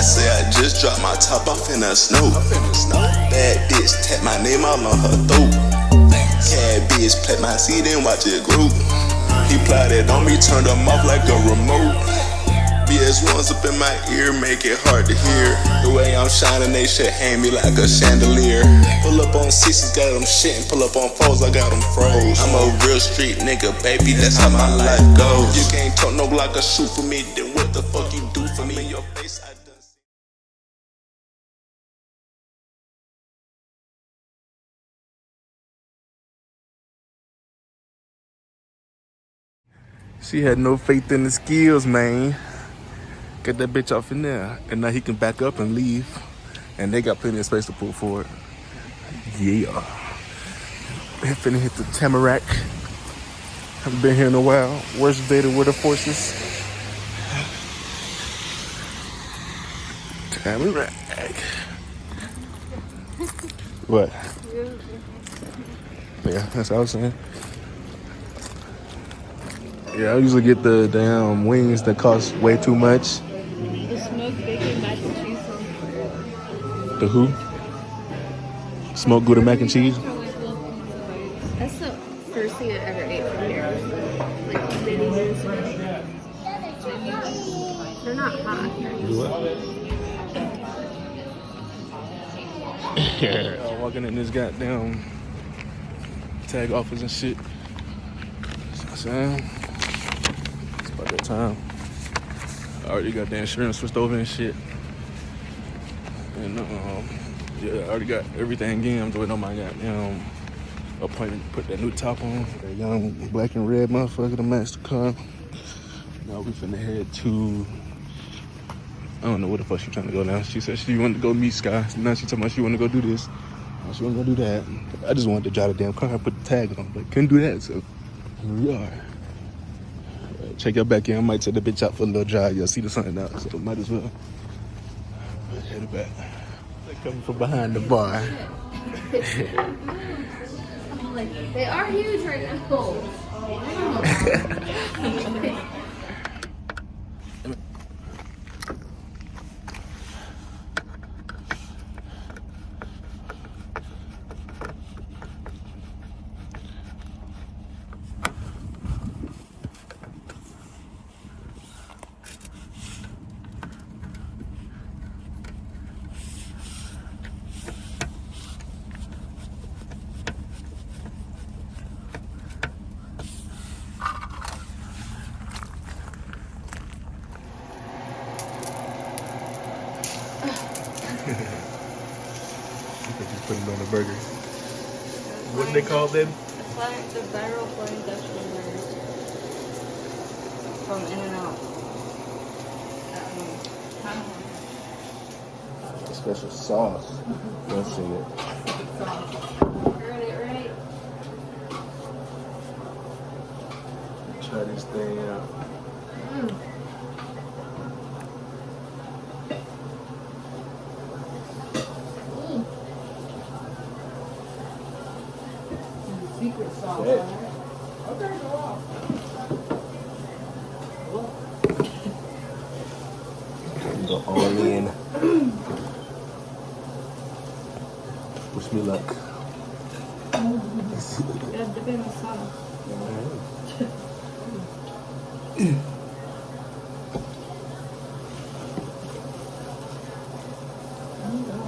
say I just dropped my top off in the snow. Bad bitch tap my name all on her throat. Bad bitch plant my seed and watch it grow. He plotted on me, turned them off like a remote. BS1s up in my ear, make it hard to hear. The way I'm shining, they shit hang me like a chandelier. Pull up on sixes, got them shitting. Pull up on fours, I got them froze. I'm a real street nigga, baby, that's how my life goes. You can't talk no Glock or shoot for me, then what the fuck you do for me? In your face, I done seen. She had no faith in the skills, man. Get that bitch off in there. And now he can back up and leave. And they got plenty of space to pull forward. Yeah. We're finna hit the Tamarack. Haven't been here in a while. Worst day to wear the forces. Tamarack. What? Yeah, that's what I was saying. Yeah, I usually get the damn wings that cost way too much. The smoked bacon mac and cheese sounds The who? Smoked Gouda mac and cheese? That's the first thing I ever ate from here. Like many years ago. They're not hot. Yeah. Walking in this goddamn tag office and shit. See what I'm saying? It's about that time. I already got the insurance switched over and shit. And yeah, I already got everything in. I'm waiting on my goddamn appointment to put that new top on. That young black and red motherfucker to match the car. Now we finna head to, I don't know where the fuck she trying to go now. She said she wanted to go meet Sky. Now she talking about she want to go do this. Now she want to go do that. I just wanted to drive the damn car and put the tag on, but couldn't do that, so here we are. Check your back in. I might take the bitch out for a little drive. You'll see the sun now, so might as well. Head it back. They're coming from behind the bar. Like, they are huge right now. Just putting it on the burger. What do they call them? The viral flying Dutchman burgers from In-N-Out. Special sauce. Don't see it. Right. Try this thing out. Secret sauce. Okay, go off. Go all in. Wish me luck. Yeah, dip in the sauce.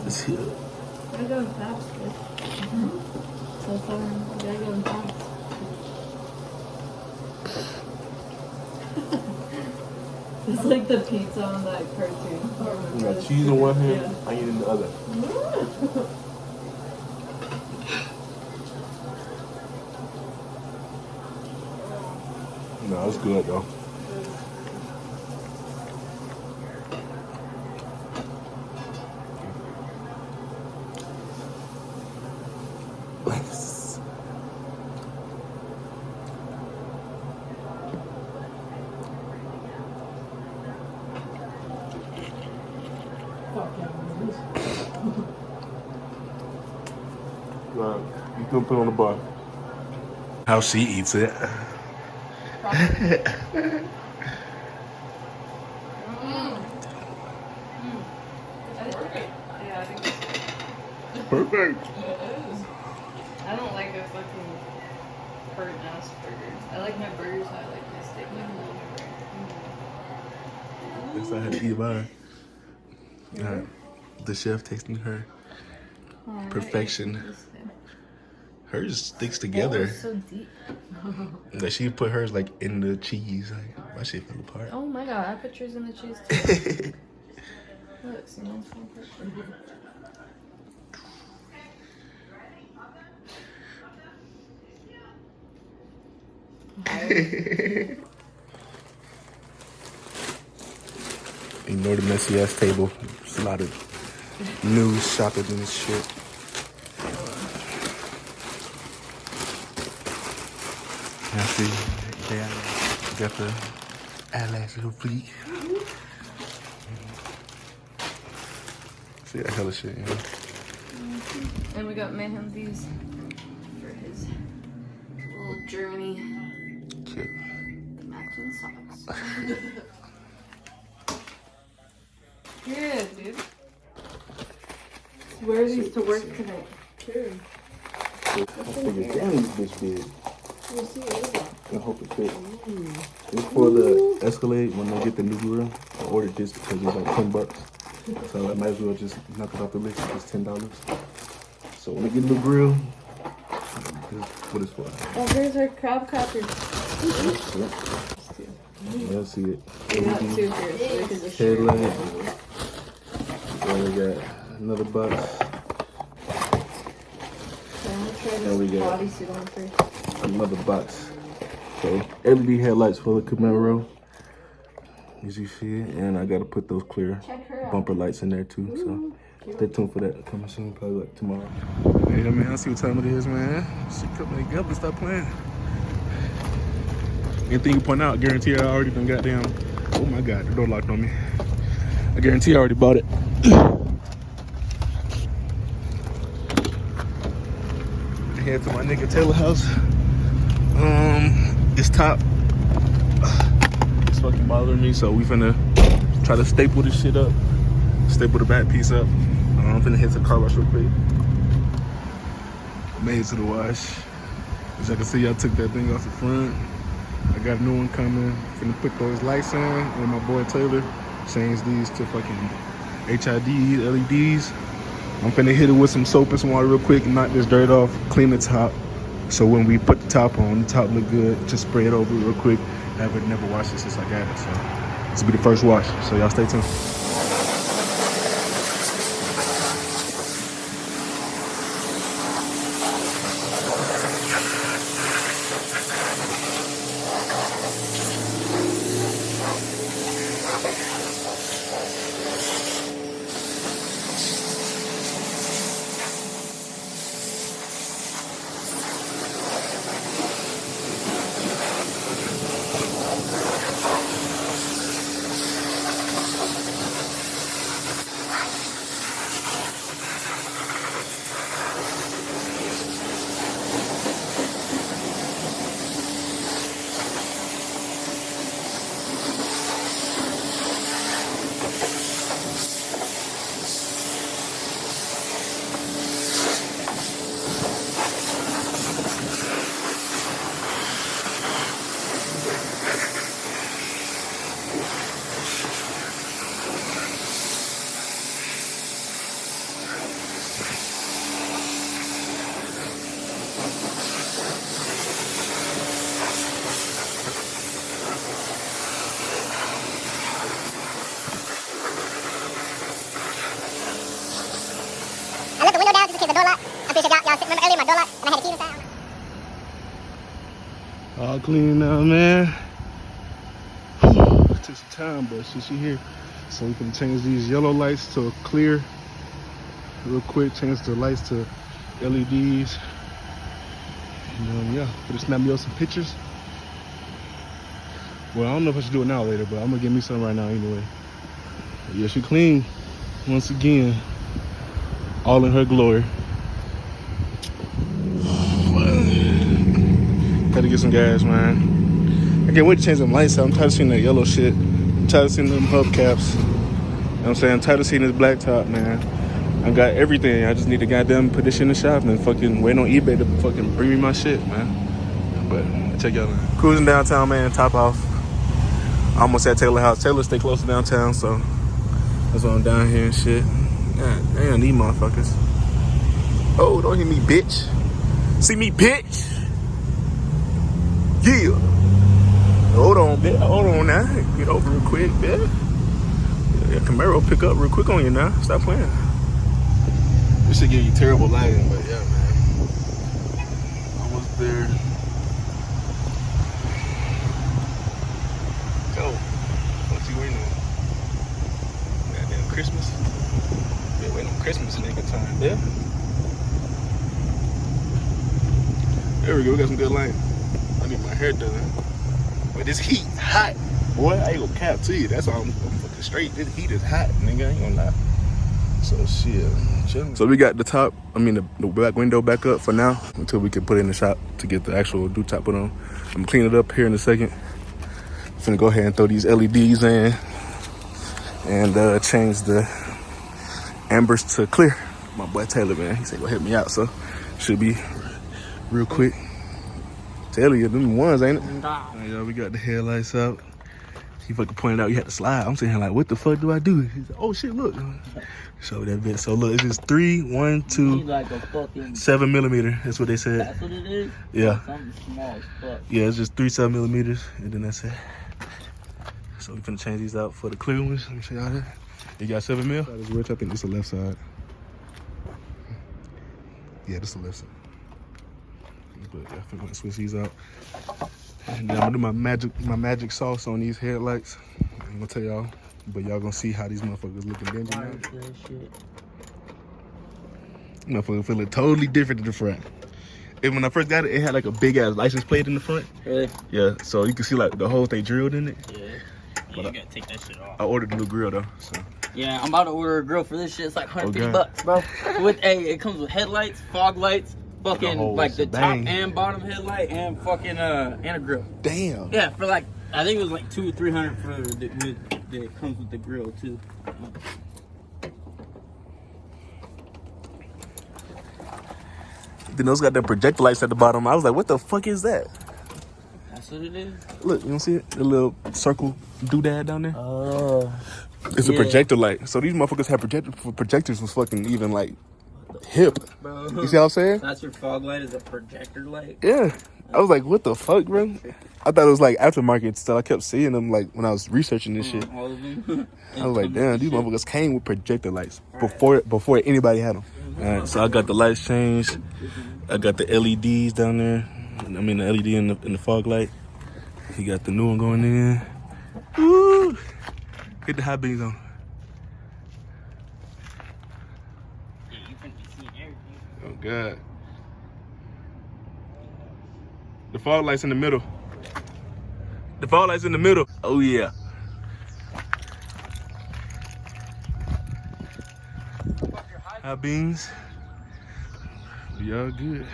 Let's see it. Gotta go fast, kid. So far, you gotta go fast. It's like the pizza on that cartoon. You got cheese in one hand, onion in the other. No, it's good though. You can put it on the bar. How she eats it. Yeah, I think Perfect. I don't like a fucking burnt ass burger. I like my burgers. I like my steak like a little bit rare. That's how I had to eat mine. The chef tasting her perfection. Hers sticks together. So deep. Like she put hers like in the cheese. Like my shit fell apart. Oh my god, I put yours in the cheese too. Look, see, mine's falling apart. Ignore the messy ass table. There's a lot of news shopping and shit. Yeah, see, yeah, got the eyelash little fleek. See that hella shit, yeah. And we got Mayhem these for his little journey. Cute. Matching socks. Yeah, dude. Wear these to work tonight. Sure. I think it's down this bitch big. We'll see what it is. I hope it fits. It's for the Escalade when they get the new grill. I ordered this because it was like $10. So I might as well just knock it off the list. It's $10. So when I get the new grill, this is what it's for. Oh, here's our crab crackers. Let's see it. We got two here, so we can just share. Headlight. Then we got another box. Then we got bodysuit on first. another box. Okay, LED headlights for the Camaro. As you see it, and I gotta put those clear bumper lights in there too. So stay tuned for that. Coming soon, probably like tomorrow. Hey, man, I see what time it is, man. She couldn't make up and stop playing. Anything you point out, guarantee I already done goddamn. Oh my god, the door locked on me. I guarantee I already bought it. Head to my nigga Taylor house. It's top. It's fucking bothering me, so we finna try to staple this shit up. Staple the back piece up. I'm finna head to the car wash real quick. Made it to the wash. As y'all can see, I took that thing off the front. I got a new one coming. Finna put those lights on, and my boy Taylor changed these to fucking HID LEDs. I'm finna hit it with some soap and some water real quick and knock this dirt off, clean the top. So when we put the top on, the top look good. Just spray it over real quick. I haven't never washed it since I got it, so this will be the first wash. So y'all stay tuned. All clean now, man. It took some time, but she here. So we can change these yellow lights to clear real quick. Change the lights to LEDs. And yeah, gonna snap me up some pictures. Well, I don't know if I should do it now or later, but I'm gonna give me some right now anyway. But yeah, she clean once again, all in her glory. Gotta get some gas, man. I can't wait to change them lights out. I'm tired of seeing that yellow shit. I'm tired of seeing them hubcaps. what I'm saying? Title seat in this black top, man. I got everything. I just need to goddamn put this shit in the shop and fucking wait on eBay to fucking bring me my shit, man. But check y'all out. Cruising downtown, man, top off. Almost at Taylor House. Taylor stay close to downtown, so that's why I'm down here and shit. God damn, these motherfuckers. Oh, don't hit me, bitch. See me, bitch? Yeah. Hold on, bitch. Hold on now. Get over real quick, bitch. Yeah, Camaro pick up real quick on you now. Stop playing. This should give you terrible lighting, but yeah, man. Almost there. Go. What you waiting on? Goddamn Christmas? Yeah, waiting on Christmas nigga time, yeah? There we go, we got some good light. I need my hair done. But this heat hot. Boy, I ain't gonna cap to you. That's all I'm fucking straight. This heat is hot, nigga. I ain't gonna lie. So shit. Chilling. So we got the top, the back window back up for now until we can put it in the shop to get the actual do top put on. I'm gonna clean it up here in a second. I'm finna go ahead and throw these LEDs in and change the ambers to clear. My boy Taylor, man, he said go help me out, so should be real quick. Tell you, them ones, ain't it? Nah. Right, y'all, we got the headlights out. He fucking pointed out you had to slide. I'm sitting here like, what the fuck do I do? He's like, oh shit, look. Show that bit. So look, it's just 3, 1, 2, like 7 millimeter. That's what they said. That's what it is? Yeah. Something small as fuck. Yeah, it's just 3 7 millimeters, and then that's it. So we're gonna change these out for the clear ones. Let me show y'all that. You got 7 mil? I think this is the left side. Yeah, this is the left side. But yeah, I'm gonna switch these out. And then I'm gonna do my magic sauce on these headlights. I'm gonna tell y'all, but y'all gonna see how these motherfuckers looking dingy now. Motherfucker feeling totally different to the front. And when I first got it, it had like a big ass license plate in the front. Really? Yeah, so you can see like the holes they drilled in it. Yeah. But you gotta take that shit off. I ordered a new grill though, so. Yeah, I'm about to order a grill for this shit. It's like $150, bro. It comes with headlights, fog lights, fucking like the top and bottom headlight, and fucking and a grill. Damn. Yeah, for like I think it was like $200 or $300 for that comes with the grill too. Then those got the projector lights at the bottom. I was like, what the fuck is that? That's what it is. Look, you don't see it? The little circle doodad down there? Oh. It's a projector light. So these motherfuckers have projectors was fucking even like hip. Bro. You see what I'm saying? That's your fog light is a projector light? Yeah. I was like, what the fuck, bro? I thought it was like aftermarket stuff. I kept seeing them like when I was researching this shit. All of them. I was like, damn, these motherfuckers came with projector lights before anybody had them. All right, so I got the lights changed. I got the LEDs down there. The LED in the fog light. He got the new one going in. Woo! Hit the high beams on. Yeah, you can be seeing everything. Oh God. The fog light's in the middle. The fog light's in the middle. Oh yeah. High beams. We all good.